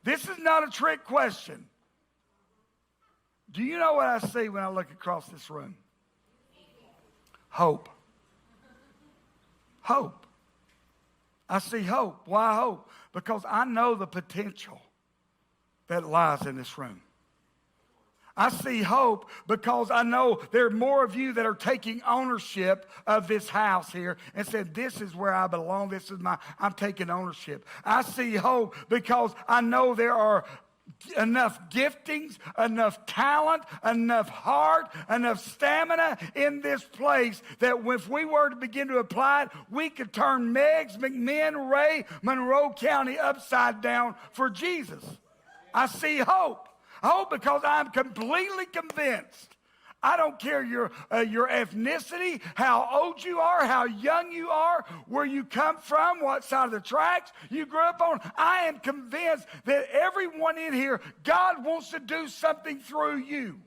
This is not a trick question. Do you know what I see when I look across this room? Hope. Hope. I see hope. Why hope? Because I know the potential that lies in this room. I see hope because I know there are more of you that are taking ownership of this house here and said, this is where I belong. I'm taking ownership. I see hope because I know there are enough giftings, enough talent, enough heart, enough stamina in this place that if we were to begin to apply it, we could turn Meigs, McMinn, Ray, Monroe County upside down for Jesus. I see hope. Hope because I'm completely convinced. I don't care your ethnicity, how old you are, how young you are, where you come from, what side of the tracks you grew up on. I am convinced that everyone in here, God wants to do something through you.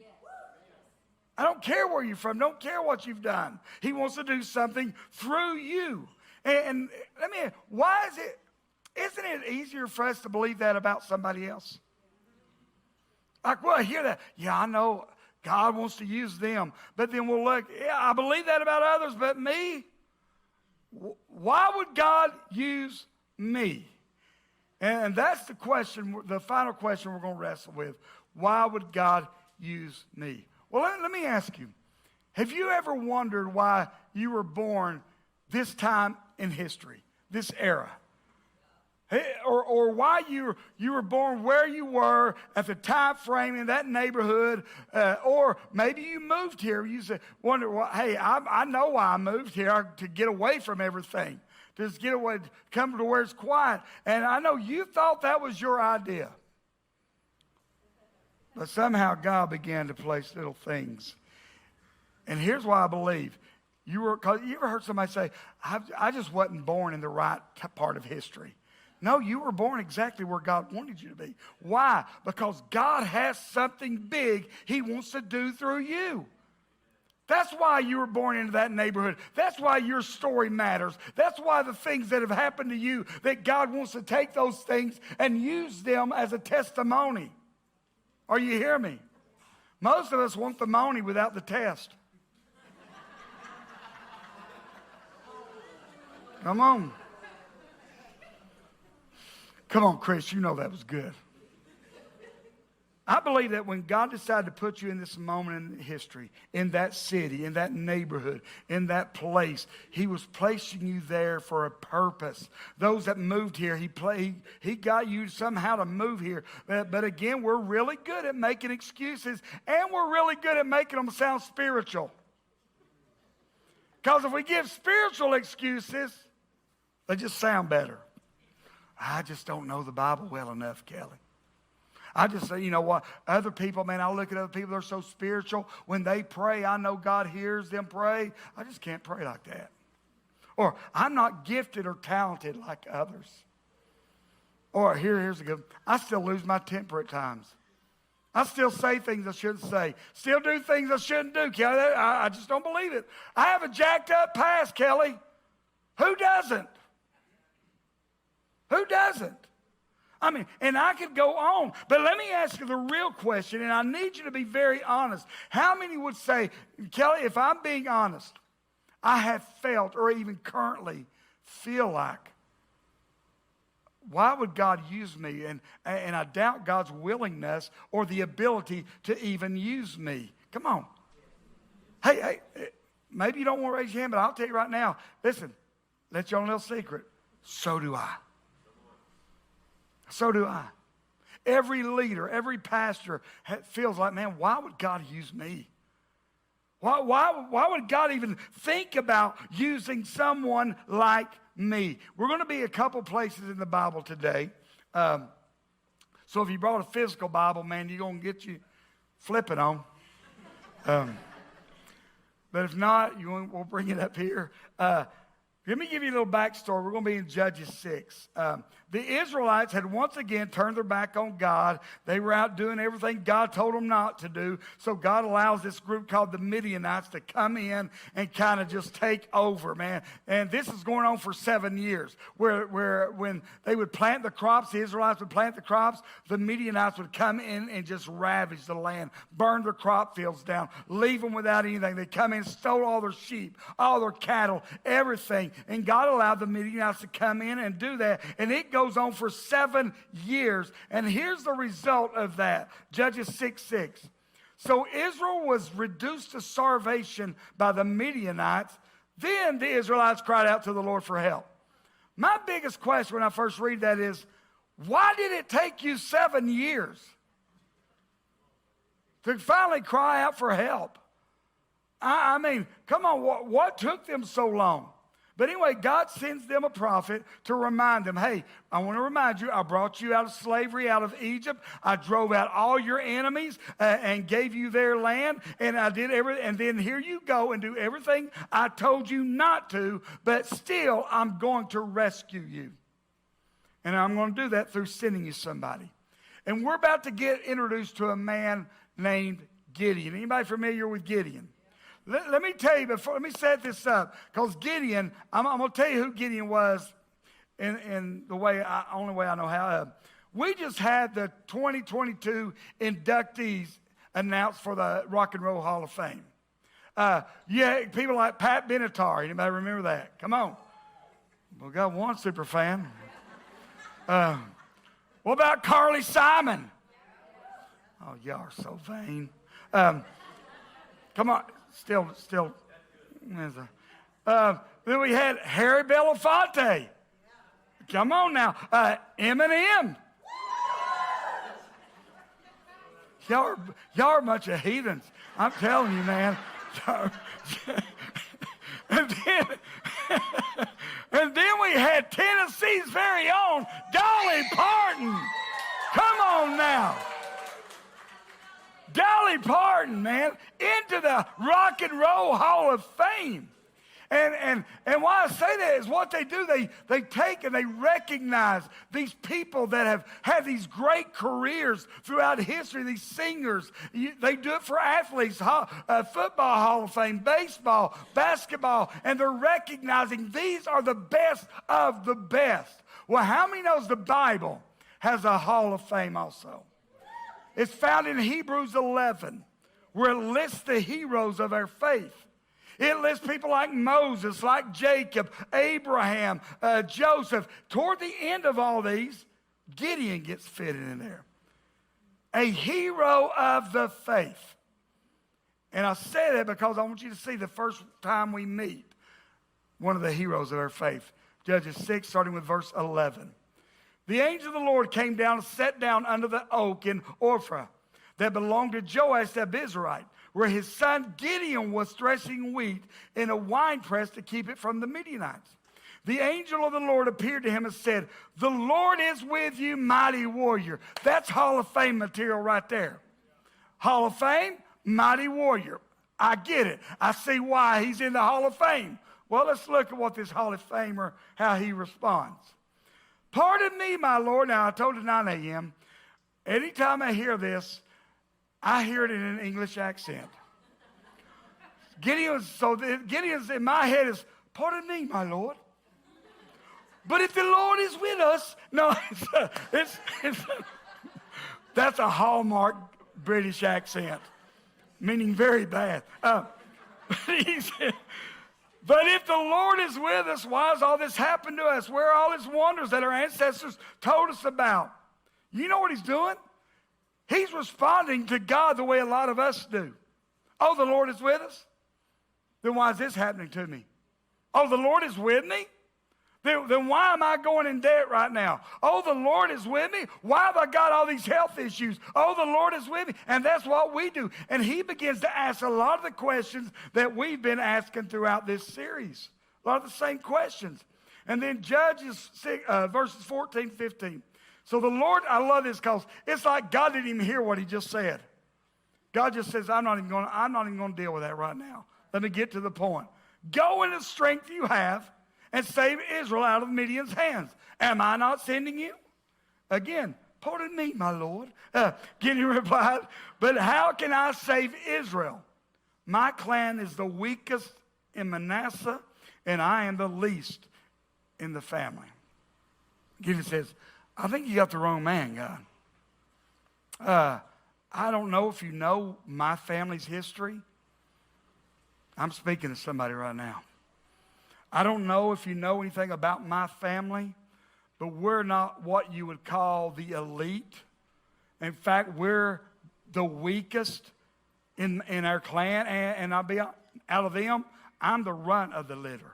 I don't care where you're from. Don't care what you've done. He wants to do something through you. And let me, why is it, isn't it easier for us to believe that about somebody else? Like, well, I hear that. Yeah, I know God wants to use them. But then we'll look, yeah, I believe that about others, but me? Why would God use me? And that's the question, the final question we're going to wrestle with. Why would God use me? Well, let me ask you, have you ever wondered why you were born this time in history, this era? Or why you were born where you were at the time frame in that neighborhood, or maybe you moved here. You wonder, well, hey, I know why I moved here, to get away from everything, to just get away, come to where it's quiet. And I know you thought that was your idea. But somehow God began to place little things. And here's why I believe. Cause you ever heard somebody say, I just wasn't born in the right part of history. No, you were born exactly where God wanted you to be. Why? Because God has something big He wants to do through you. That's why you were born into that neighborhood. That's why your story matters. That's why the things that have happened to you, that God wants to take those things and use them as a testimony. Are you hearing me? Most of us want the money without the test. Come on. Come on, Chris, you know that was good. I believe that when God decided to put you in this moment in history, in that city, in that neighborhood, in that place, He was placing you there for a purpose. Those that moved here, He got you somehow to move here. But again, we're really good at making excuses, and we're really good at making them sound spiritual. Because if we give spiritual excuses, they just sound better. I just don't know the Bible well enough, Kelly. I just say, you know what? Other people, man, I look at other people, they're so spiritual. When they pray, I know God hears them pray. I just can't pray like that. Or I'm not gifted or talented like others. Or here's a good one. I still lose my temper at times. I still say things I shouldn't say. Still do things I shouldn't do, Kelly. I just don't believe it. I have a jacked up past, Kelly. Who doesn't? Who doesn't? I mean, and I could go on, but let me ask you the real question, and I need you to be very honest. How many would say, Kelly, if I'm being honest, I have felt or even currently feel like, why would God use me? And I doubt God's willingness or the ability to even use me. Come on. Hey, maybe you don't want to raise your hand, but I'll tell you right now, listen, let you on a little secret. So do I. So do I. Every leader, every pastor feels like, man, why would God use me? Why would God even think about using someone like me? We're going to be a couple places in the Bible today. So if you brought a physical Bible, man, you're going to get you flipping on. But if not, we'll bring it up here. Let me give you a little backstory. We're going to be in Judges 6. The Israelites had once again turned their back on God. They were out doing everything God told them not to do. So God allows this group called the Midianites to come in and kind of just take over, man. And this is going on for 7 years, where when they would plant the crops, the Israelites would plant the crops, the Midianites would come in and just ravage the land, burn their crop fields down, leave them without anything. They come in, stole all their sheep, all their cattle, everything. And God allowed the Midianites to come in and do that. And it goes on for 7 years. And here's the result of that. Judges 6:6. So Israel was reduced to starvation by the Midianites. Then the Israelites cried out to the Lord for help. My biggest question when I first read that is, why did it take you 7 years to finally cry out for help? I mean, come on, what took them so long? But anyway, God sends them a prophet to remind them, hey, I want to remind you, I brought you out of slavery, out of Egypt. I drove out all your enemies and gave you their land, and I did everything. And then here you go and do everything I told you not to, but still I'm going to rescue you. And I'm going to do that through sending you somebody. And we're about to get introduced to a man named Gideon. Anybody familiar with Gideon? Let me tell you, let me set this up, because Gideon, I'm going to tell you who Gideon was in the only way I know how. We just had the 2022 inductees announced for the Rock and Roll Hall of Fame. People like Pat Benatar. Anybody remember that? Come on. We got one super fan. What about Carly Simon? Oh, y'all are so vain. Come on. Still. Then we had Harry Belafonte. Come on now. Eminem. Y'all are a bunch of heathens. I'm telling you, man. and then we had Tennessee's very own Dolly Parton. Come on now. Dolly Parton, man, into the Rock and Roll Hall of Fame. And why I say that is what they do. They take and they recognize these people that have had these great careers throughout history, these singers. They do it for athletes, football Hall of Fame, baseball, basketball, and they're recognizing these are the best of the best. Well, how many knows the Bible has a Hall of Fame also? It's found in Hebrews 11, where it lists the heroes of our faith. It lists people like Moses, like Jacob, Abraham, Joseph. Toward the end of all these, Gideon gets fitted in there. A hero of the faith. And I say that because I want you to see the first time we meet one of the heroes of our faith. Judges 6, starting with verse 11. The angel of the Lord came down and sat down under the oak in Ophrah that belonged to Joash the Abiezrite, where his son Gideon was threshing wheat in a winepress to keep it from the Midianites. The angel of the Lord appeared to him and said, "The Lord is with you, mighty warrior." That's Hall of Fame material right there. Hall of Fame, mighty warrior. I get it. I see why he's in the Hall of Fame. Well, let's look at what this Hall of Famer, how he responds. "Pardon me, my Lord." Now, I told you 9 a.m. Anytime I hear this, I hear it in an English accent. Gideon's in my head is, "Pardon me, my Lord. But if the Lord is with us," no, that's a hallmark British accent, meaning very bad. He said, "But if the Lord is with us, why has all this happened to us? Where are all his wonders that our ancestors told us about?" You know what he's doing? He's responding to God the way a lot of us do. Oh, the Lord is with us? Then why is this happening to me? Oh, the Lord is with me? Then why am I going in debt right now? Oh, the Lord is with me? Why have I got all these health issues? Oh, the Lord is with me. And that's what we do. And he begins to ask a lot of the questions that we've been asking throughout this series. A lot of the same questions. And then Judges 6, verses 14, 15. So the Lord, I love this because it's like God didn't even hear what he just said. God just says, I'm not even going to deal with that right now. Let me get to the point. Go in the strength you have and save Israel out of Midian's hands. Am I not sending you? Again, pardon me, my Lord. Gideon replied, but how can I save Israel? My clan is the weakest in Manasseh, and I am the least in the family. Gideon says, I think you got the wrong man, God. I don't know if you know my family's history. I'm speaking to somebody right now. I don't know if you know anything about my family, but we're not what you would call the elite. In fact, we're the weakest in our clan, and I'll be out of them, I'm the runt of the litter.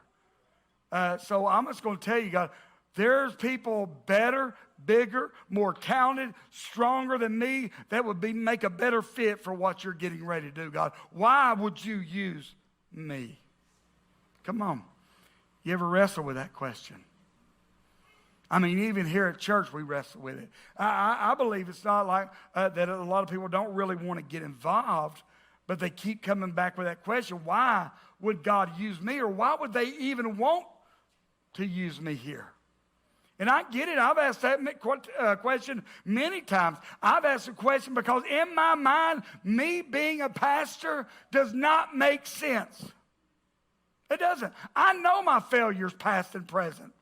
So I'm just going to tell you, God, there's people better, bigger, more talented, stronger than me that would make a better fit for what you're getting ready to do, God. Why would you use me? Come on. You ever wrestle with that question? I mean, even here at church, we wrestle with it. I believe it's not like that a lot of people don't really want to get involved, but they keep coming back with that question. Why would God use me? Or why would they even want to use me here? And I get it. I've asked that question many times. I've asked the question because in my mind, me being a pastor does not make sense. It doesn't. I know my failures past and present.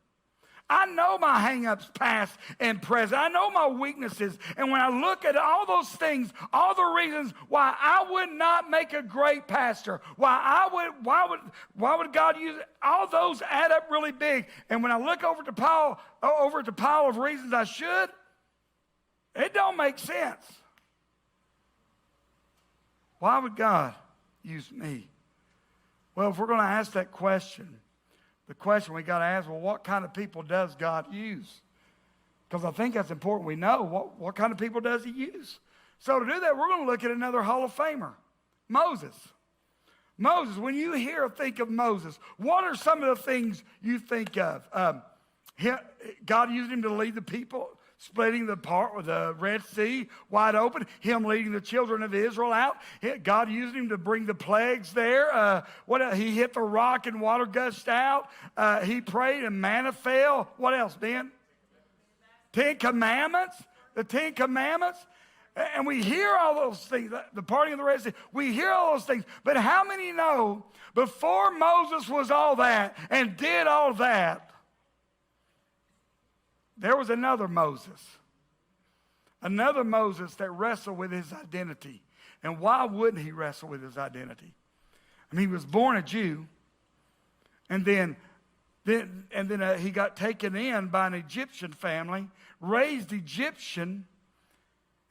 I know my hang-ups past and present. I know my weaknesses. And when I look at all those things, all the reasons why I would not make a great pastor, why would God use it, all those add up really big. And when I look over at the pile of reasons I should, it don't make sense. Why would God use me? Well, if we're going to ask that question, the question we got to ask, well, what kind of people does God use? Because I think that's important. We know what kind of people does he use. So to do that, we're going to look at another Hall of Famer, Moses. Moses, when you think of Moses, what are some of the things you think of? God used him to lead the people, splitting the Red Sea wide open, him leading the children of Israel out. God used him to bring the plagues there. He hit the rock and water gushed out. He prayed and manna fell. What else, Ben? Ten Commandments. The Ten Commandments. And we hear all those things, the parting of the Red Sea. We hear all those things. But how many know before Moses was all that and did all that, there was another Moses that wrestled with his identity. And why wouldn't he wrestle with his identity? I mean, he was born a Jew, and then he got taken in by an Egyptian family, raised Egyptian,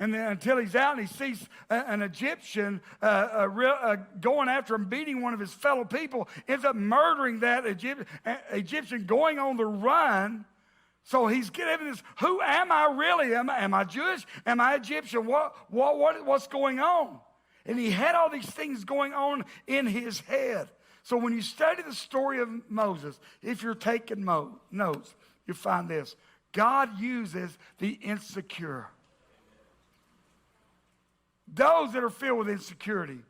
and then until he's out and he sees an Egyptian going after him, beating one of his fellow people, ends up murdering that Egyptian, going on the run. So he's getting this, who am I really? Am I Jewish? Am I Egyptian? What's going on? And he had all these things going on in his head. So when you study the story of Moses, if you're taking notes, you find this. God uses the insecure. Those that are filled with insecurity.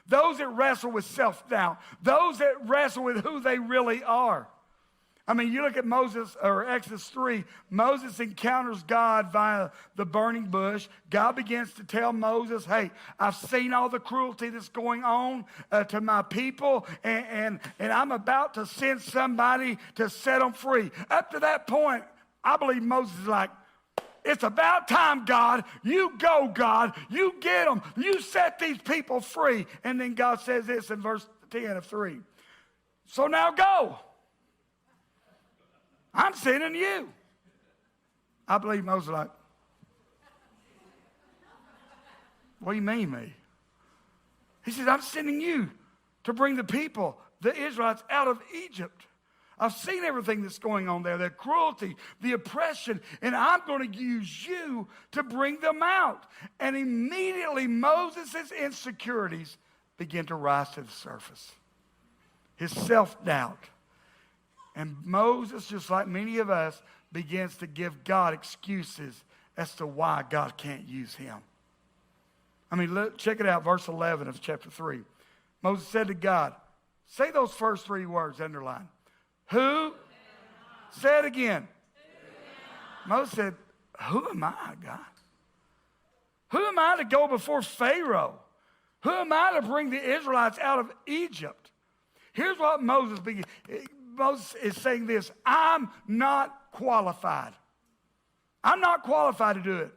Those that wrestle with self-doubt. Those that wrestle with who they really are. I mean, you look at Moses, or Exodus 3, Moses encounters God via the burning bush. God begins to tell Moses, hey, I've seen all the cruelty that's going on to my people, and I'm about to send somebody to set them free. Up to that point, I believe Moses is like, it's about time, God. You go, God. You get them. You set these people free. And then God says this in verse 10 of 3. So now go. I'm sending you. I believe Moses was like, what do you mean, me? He says, I'm sending you to bring the people, the Israelites, out of Egypt. I've seen everything that's going on there, the cruelty, the oppression, and I'm going to use you to bring them out. And immediately Moses' insecurities begin to rise to the surface. His self-doubt. And Moses, just like many of us, begins to give God excuses as to why God can't use him. I mean, look, check it out, verse 11 of chapter 3. Moses said to God, say those first three words, underline. Who Say it again. Moses said, who am I, God? Who am I to go before Pharaoh? Who am I to bring the Israelites out of Egypt? Here's what Moses is saying this. I'm not qualified. I'm not qualified to do it.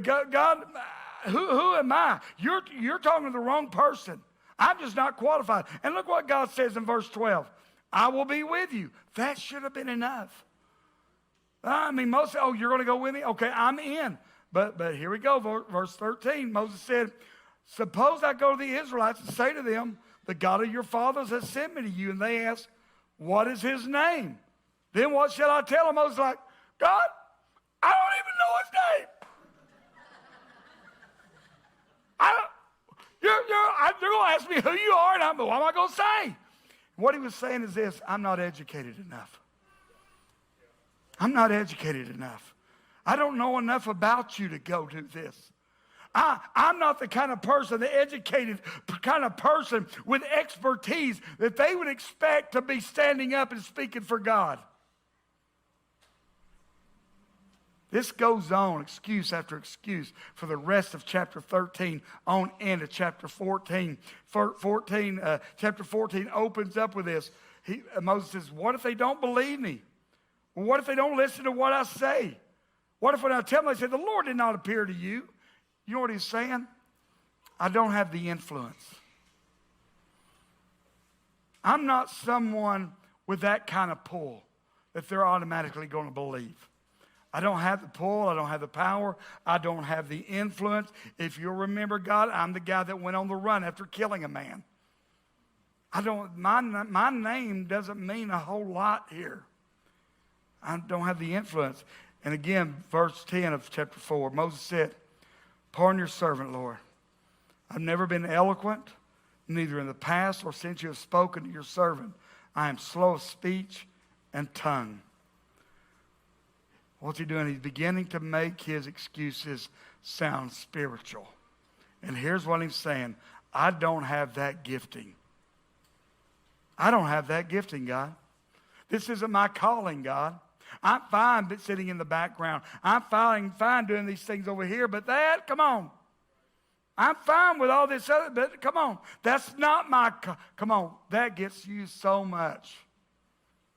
God, who am I? You're talking to the wrong person. I'm just not qualified. And look what God says in verse 12. I will be with you. That should have been enough. I mean, Moses said, oh, you're going to go with me? Okay, I'm in. But here we go, verse 13. Moses said, suppose I go to the Israelites and say to them, the God of your fathers has sent me to you. And they ask, what is his name? Then what shall I tell them? Moses like, God, I don't even know his name. They're going to ask me who you are, and what am I going to say? What he was saying is this, I'm not educated enough. I'm not educated enough. I don't know enough about you to go do this. I'm not the kind of person, the educated kind of person with expertise that they would expect to be standing up and speaking for God. This goes on, excuse after excuse, for the rest of chapter 13 on into chapter 14. Chapter 14 opens up with this. Moses says, what if they don't believe me? Well, what if they don't listen to what I say? What if when I tell them, they say, the Lord did not appear to you? You know what he's saying? I don't have the influence. I'm not someone with that kind of pull that they're automatically going to believe. I don't have the pull. I don't have the power. I don't have the influence. If you'll remember, God, I'm the guy that went on the run after killing a man. My name doesn't mean a whole lot here. I don't have the influence. And again, verse 10 of chapter 4, Moses said, pardon your servant, Lord. I've never been eloquent, neither in the past or since you have spoken to your servant. I am slow of speech and tongue. What's he doing? He's beginning to make his excuses sound spiritual. And here's what he's saying. I don't have that gifting. I don't have that gifting, God. This isn't my calling, God. I'm fine sitting in the background. I'm fine doing these things over here, but come on. I'm fine with all this other, but come on. That's not my, come on. That gets used so much.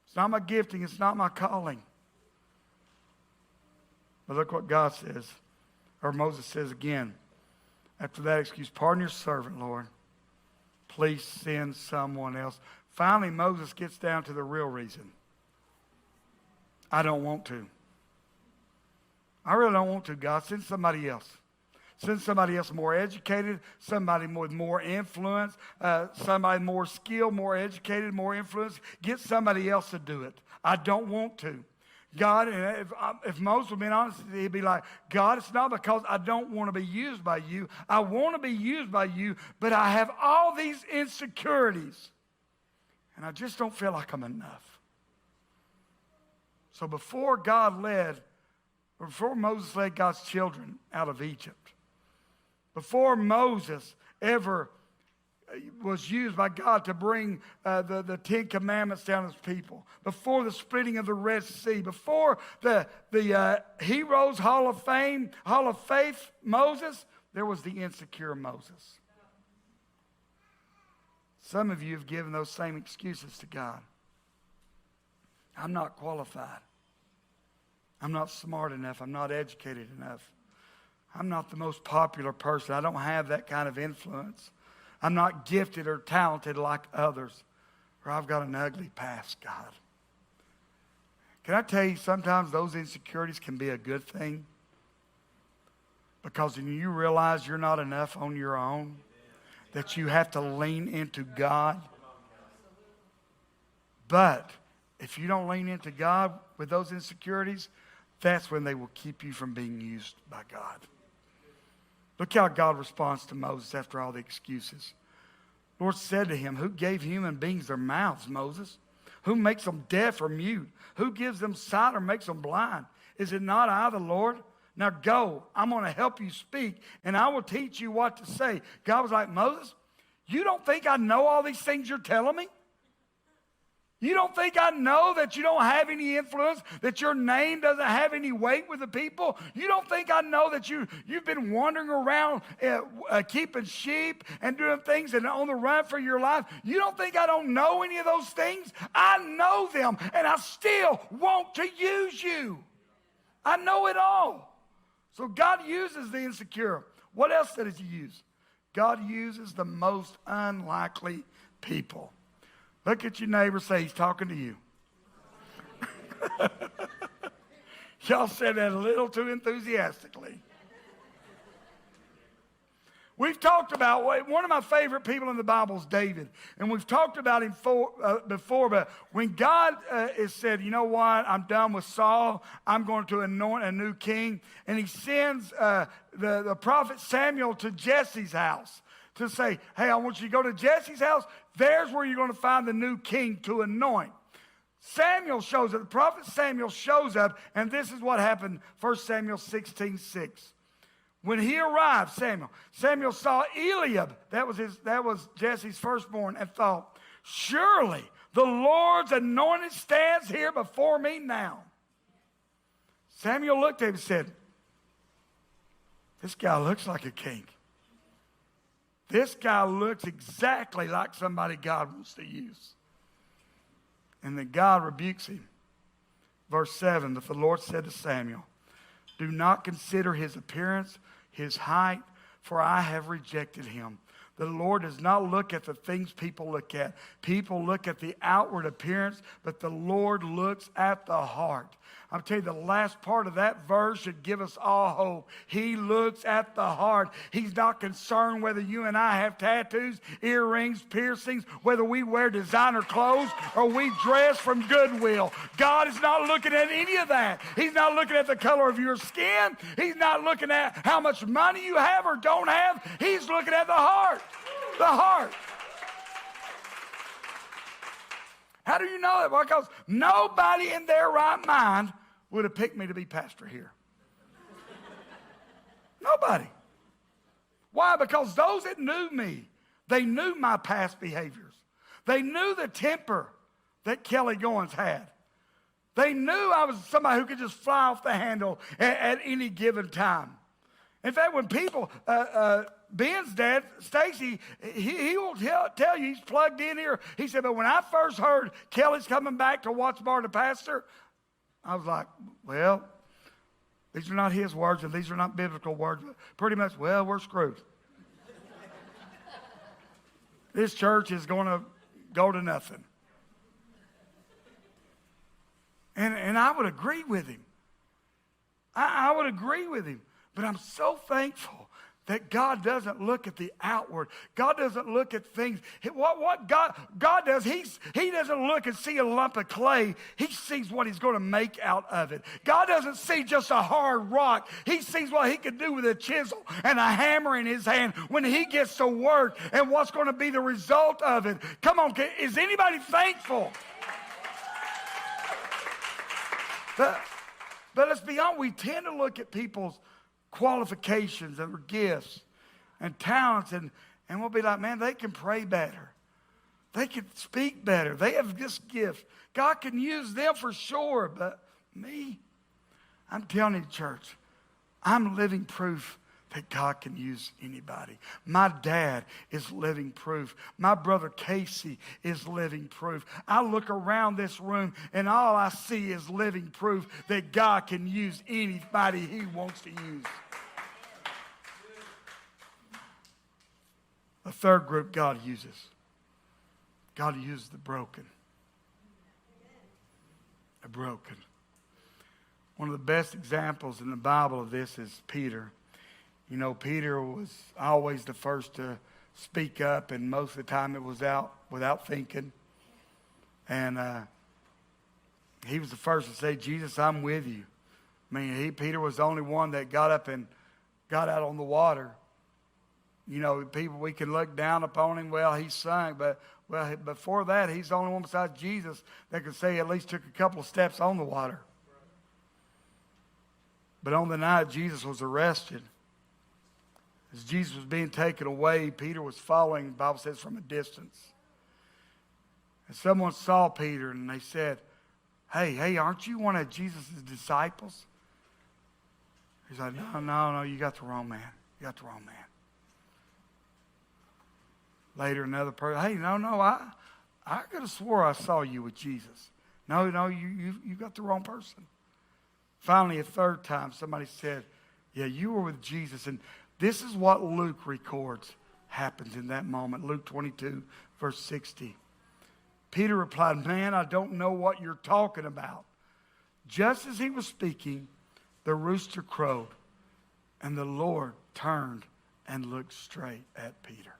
It's not my gifting. It's not my calling. But look what God says, or Moses says again. After that excuse, pardon your servant, Lord. Please send someone else. Finally, Moses gets down to the real reason. I don't want to. I really don't want to, God. Send somebody else. Send somebody else more educated, somebody with more influence, somebody more skilled, more educated, more influence. Get somebody else to do it. I don't want to. God, if Moses would be honest, he'd be like, God, it's not because I don't want to be used by you. I want to be used by you, but I have all these insecurities, and I just don't feel like I'm enough. So before Moses led God's children out of Egypt, before Moses ever was used by God to bring the Ten Commandments down to his people, before the splitting of the Red Sea, before the Heroes Hall of Fame, Hall of Faith Moses, there was the insecure Moses. Some of you have given those same excuses to God. I'm not qualified. I'm not smart enough. I'm not educated enough. I'm not the most popular person. I don't have that kind of influence. I'm not gifted or talented like others. Or I've got an ugly past, God. Can I tell you, sometimes those insecurities can be a good thing? Because when you realize you're not enough on your own, that you have to lean into God. But if you don't lean into God with those insecurities, that's when they will keep you from being used by God. Look how God responds to Moses after all the excuses. The Lord said to him, who gave human beings their mouths, Moses? Who makes them deaf or mute? Who gives them sight or makes them blind? Is it not I, the Lord? Now go, I'm going to help you speak, and I will teach you what to say. God was like, Moses, you don't think I know all these things you're telling me? You don't think I know that you don't have any influence, that your name doesn't have any weight with the people? You don't think I know that you've been wandering around keeping sheep and doing things and on the run for your life? You don't think I don't know any of those things? I know them, and I still want to use you. I know it all. So God uses the insecure. What else does he use? God uses the most unlikely people. Look at your neighbor, say he's talking to you. Y'all said that a little too enthusiastically. We've talked about, one of my favorite people in the Bible is David. And we've talked about him before, but when God has said, you know what, I'm done with Saul, I'm going to anoint a new king. And he sends the prophet Samuel to Jesse's house to say, hey, I want you to go to Jesse's house. There's where you're going to find the new king to anoint. Samuel shows up. The prophet Samuel shows up, and this is what happened, 1 Samuel 16:6. When he arrived, Samuel saw Eliab, that was Jesse's firstborn, and thought, surely the Lord's anointed stands here before me now. Samuel looked at him and said, this guy looks like a king. This guy looks exactly like somebody God wants to use. And then God rebukes him. Verse 7, but the Lord said to Samuel, do not consider his appearance, his height, for I have rejected him. The Lord does not look at the things people look at. People look at the outward appearance, but the Lord looks at the heart. I'll tell you, the last part of that verse should give us all hope. He looks at the heart. He's not concerned whether you and I have tattoos, earrings, piercings, whether we wear designer clothes or we dress from Goodwill. God is not looking at any of that. He's not looking at the color of your skin. He's not looking at how much money you have or don't have. He's looking at the heart. The heart. How do you know that? Because nobody in their right mind would have picked me to be pastor here. Nobody. Why? Because those that knew me, they knew my past behaviors. They knew the temper that Kelly Goins had. They knew I was somebody who could just fly off the handle at any given time. In fact, when people, Ben's dad, Stacy, he will tell you, he's plugged in here. He said, but when I first heard Kelly's coming back to Wattsbar to pastor, I was like, well, these are not his words and these are not biblical words. But pretty much, well, we're screwed. This church is going to go to nothing. And I would agree with him. I would agree with him. But I'm so thankful that God doesn't look at the outward. God doesn't look at things. What God does, he doesn't look and see a lump of clay. He sees what he's going to make out of it. God doesn't see just a hard rock. He sees what he can do with a chisel and a hammer in his hand when he gets to work and what's going to be the result of it. Come on, is anybody thankful? But let's be honest, we tend to look at people's qualifications and gifts and talents, and we'll be like, man, they can pray better. They can speak better. They have this gift. God can use them for sure, but me, I'm telling you, church, I'm living proof that God can use anybody. My dad is living proof. My brother Casey is living proof. I look around this room and all I see is living proof that God can use anybody he wants to use. The third group God uses. God uses the broken. The broken. One of the best examples in the Bible of this is Peter. You know, Peter was always the first to speak up, and most of the time it was out without thinking. And he was the first to say, Jesus, I'm with you. I mean, Peter was the only one that got up and got out on the water. You know, people, we can look down upon him. Well, he sunk, but before that, he's the only one besides Jesus that could say he at least took a couple of steps on the water. But on the night Jesus was arrested, as Jesus was being taken away, Peter was following, the Bible says, from a distance. And someone saw Peter and they said, hey, aren't you one of Jesus' disciples? He's like, no, you got the wrong man. You got the wrong man. Later, another person, hey, no, I could have swore I saw you with Jesus. No, you got the wrong person. Finally, a third time, somebody said, yeah, you were with Jesus. And this is what Luke records happens in that moment. Luke 22, verse 60. Peter replied, man, I don't know what you're talking about. Just as he was speaking, the rooster crowed, and the Lord turned and looked straight at Peter.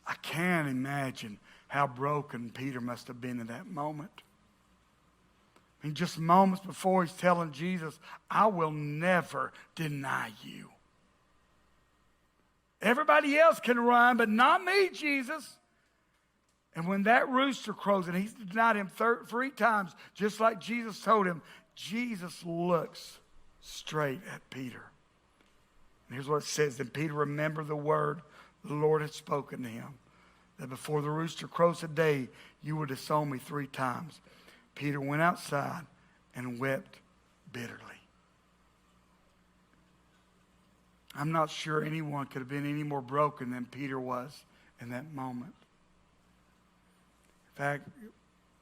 I can't imagine how broken Peter must have been in that moment. I mean, just moments before he's telling Jesus, I will never deny you. Everybody else can run, but not me, Jesus. And when that rooster crows, and he's denied him 3 times, just like Jesus told him, Jesus looks straight at Peter. And here's what it says. Then Peter remembered the word the Lord had spoken to him, that before the rooster crows today, you would disown me 3 times. Peter went outside and wept bitterly. I'm not sure anyone could have been any more broken than Peter was in that moment. In fact,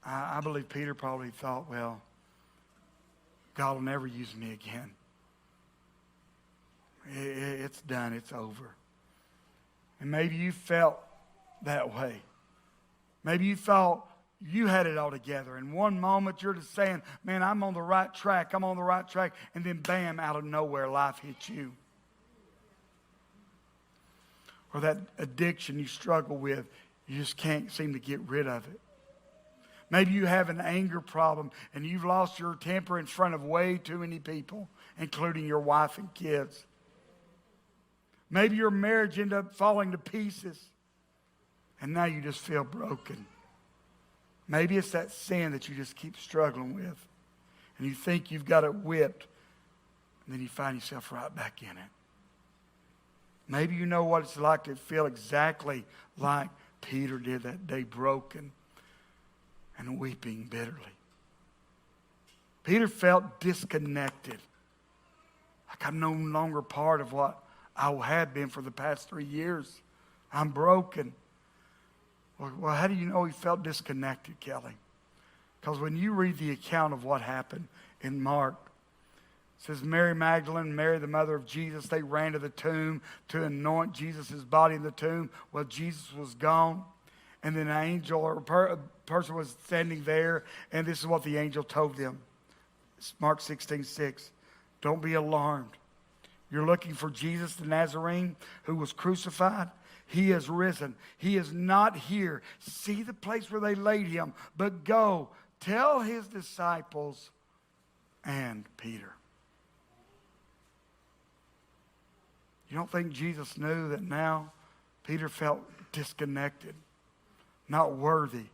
I believe Peter probably thought, well, God will never use me again. It's done. It's over. And maybe you felt that way. Maybe you thought you had it all together. In one moment, you're just saying, man, I'm on the right track. I'm on the right track. And then, bam, out of nowhere, life hits you. Or that addiction you struggle with, you just can't seem to get rid of it. Maybe you have an anger problem and you've lost your temper in front of way too many people, including your wife and kids. Maybe your marriage ended up falling to pieces and now you just feel broken. Maybe it's that sin that you just keep struggling with and you think you've got it whipped and then you find yourself right back in it. Maybe you know what it's like to feel exactly like Peter did that day, broken and weeping bitterly. Peter felt disconnected. Like I'm no longer part of what I had been for the past 3 years. I'm broken. Well, how do you know he felt disconnected, Kelly? Because when you read the account of what happened in Mark, it says Mary Magdalene, Mary the mother of Jesus, they ran to the tomb to anoint Jesus' body in the tomb. Well, Jesus was gone. And then an angel or a person was standing there, and this is what the angel told them. It's Mark 16:6. Don't be alarmed. You're looking for Jesus the Nazarene who was crucified. He has risen. He is not here. See the place where they laid him. But go, tell his disciples and Peter. You don't think Jesus knew that now Peter felt disconnected? Not worthy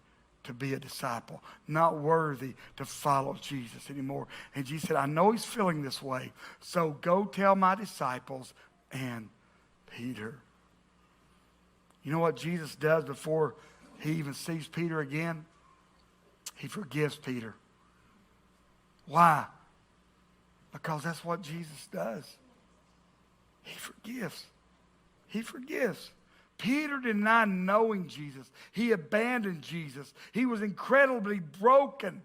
to be a disciple, not worthy to follow Jesus anymore. And Jesus said, I know he's feeling this way, so go tell my disciples and Peter. You know what Jesus does before he even sees Peter again? He forgives Peter. Why? Because that's what Jesus does. He forgives. He forgives. Peter denied knowing Jesus. He abandoned Jesus. He was incredibly broken.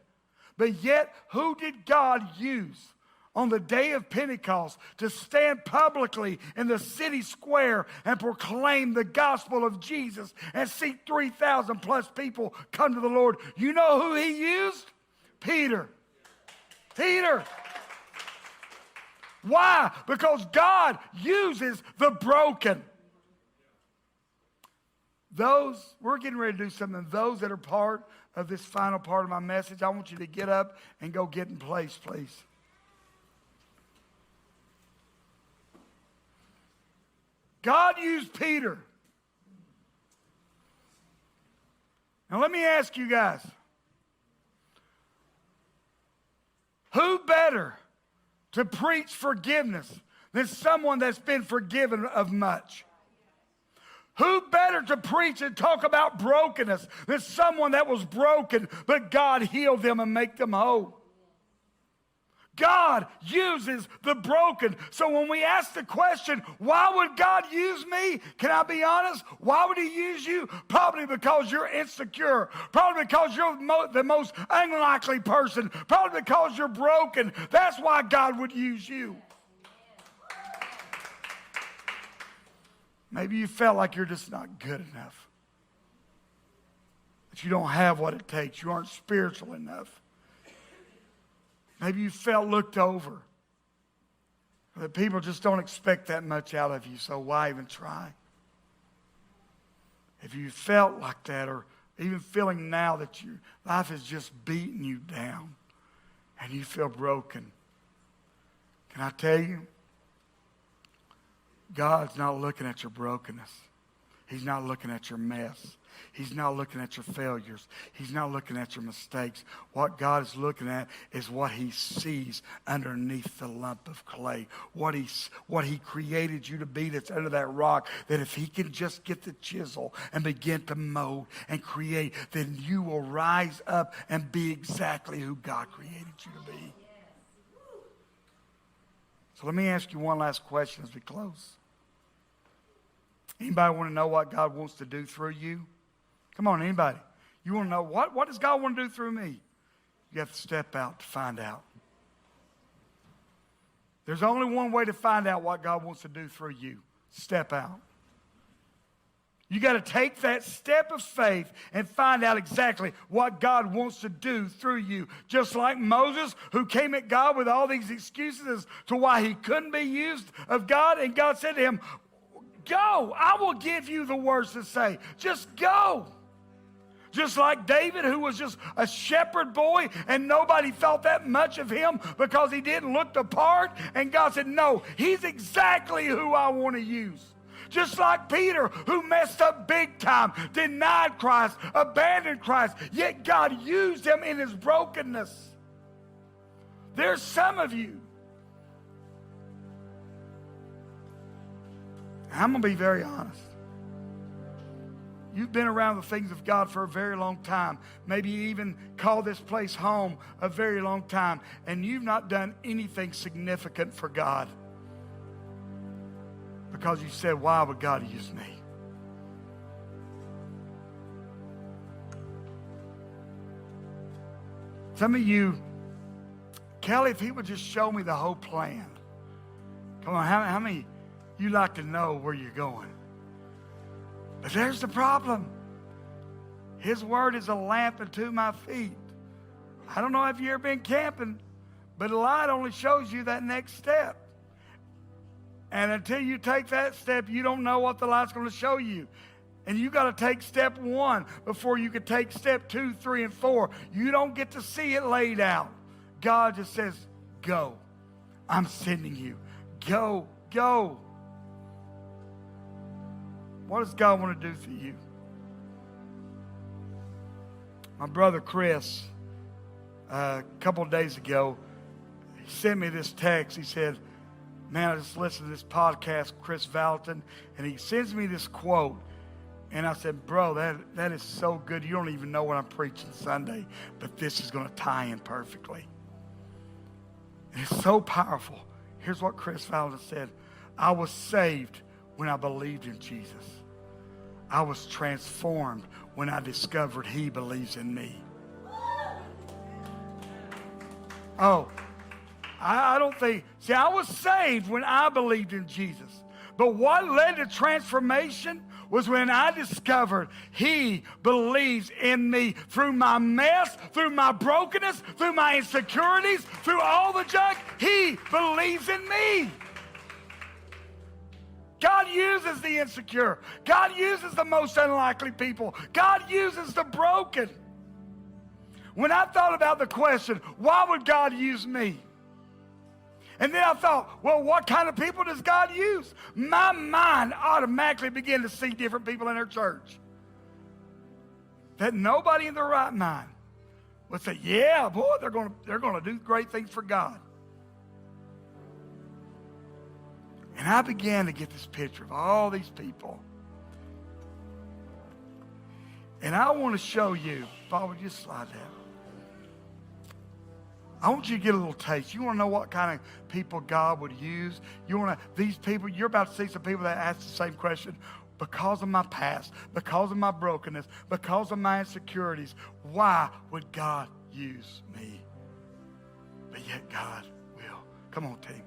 But yet, who did God use on the day of Pentecost to stand publicly in the city square and proclaim the gospel of Jesus and see 3,000 plus people come to the Lord? You know who he used? Peter. Peter. Why? Because God uses the broken. We're getting ready to do something. Those that are part of this final part of my message, I want you to get up and go get in place, please. God used Peter. Now let me ask you guys, who better to preach forgiveness than someone that's been forgiven of much? Who better to preach and talk about brokenness than someone that was broken, but God healed them and make them whole? God uses the broken. So when we ask the question, why would God use me? Can I be honest? Why would he use you? Probably because you're insecure. Probably because you're the most unlikely person. Probably because you're broken. That's why God would use you. Maybe you felt like you're just not good enough. That you don't have what it takes. You aren't spiritual enough. Maybe you felt looked over. That people just don't expect that much out of you, so why even try? If you felt like that, or even feeling now that your life is just beating you down and you feel broken, can I tell you? God's not looking at your brokenness. He's not looking at your mess. He's not looking at your failures. He's not looking at your mistakes. What God is looking at is what he sees underneath the lump of clay. What he created you to be that's under that rock, that if he can just get the chisel and begin to mold and create, then you will rise up and be exactly who God created you to be. So let me ask you one last question as we close. Anybody want to know what God wants to do through you? Come on, anybody. You want to know what does God want to do through me? You have to step out to find out. There's only one way to find out what God wants to do through you. Step out. You got to take that step of faith and find out exactly what God wants to do through you. Just like Moses, who came at God with all these excuses as to why he couldn't be used of God. And God said to him, go, I will give you the words to say. Just go. Just like David, who was just a shepherd boy and nobody thought that much of him because he didn't look the part. And God said, no, he's exactly who I want to use. Just like Peter, who messed up big time, denied Christ, abandoned Christ, yet God used him in his brokenness. There's some of you. I'm going to be very honest. You've been around the things of God for a very long time. Maybe you even call this place home a very long time, and you've not done anything significant for God. Because you said, why would God use me? Some of you, Kelly, if he would just show me the whole plan. Come on, how many you like to know where you're going? But there's the problem. His word is a lamp unto my feet. I don't know if you've ever been camping, but a light only shows you that next step. And until you take that step, you don't know what the light's going to show you. And you got to take step 1 before you can take step 2, 3, and 4. You don't get to see it laid out. God just says, go. I'm sending you. Go, go. What does God want to do for you? My brother Chris, a couple of days ago, he sent me this text. He said, man, I just listened to this podcast, Chris Valentin, and he sends me this quote. And I said, bro, that is so good. You don't even know what I'm preaching Sunday, but this is going to tie in perfectly. And it's so powerful. Here's what Chris Valentin said. I was saved when I believed in Jesus. I was transformed when I discovered he believes in me. Oh, I don't think, see, I was saved when I believed in Jesus. But what led to transformation was when I discovered he believes in me through my mess, through my brokenness, through my insecurities, through all the junk. He believes in me. God uses the insecure. God uses the most unlikely people. God uses the broken. When I thought about the question, why would God use me? And then I thought, well, what kind of people does God use? My mind automatically began to see different people in our church. That nobody in their right mind would say, yeah, boy, they're going to do great things for God. And I began to get this picture of all these people And I want to show you, Father, just slide that. I want you to get a little taste. You want to know what kind of people God would use? You want to, these people, you're about to see some people that ask the same question. Because of my past, because of my brokenness, because of my insecurities, why would God use me? But yet God will. Come on, team.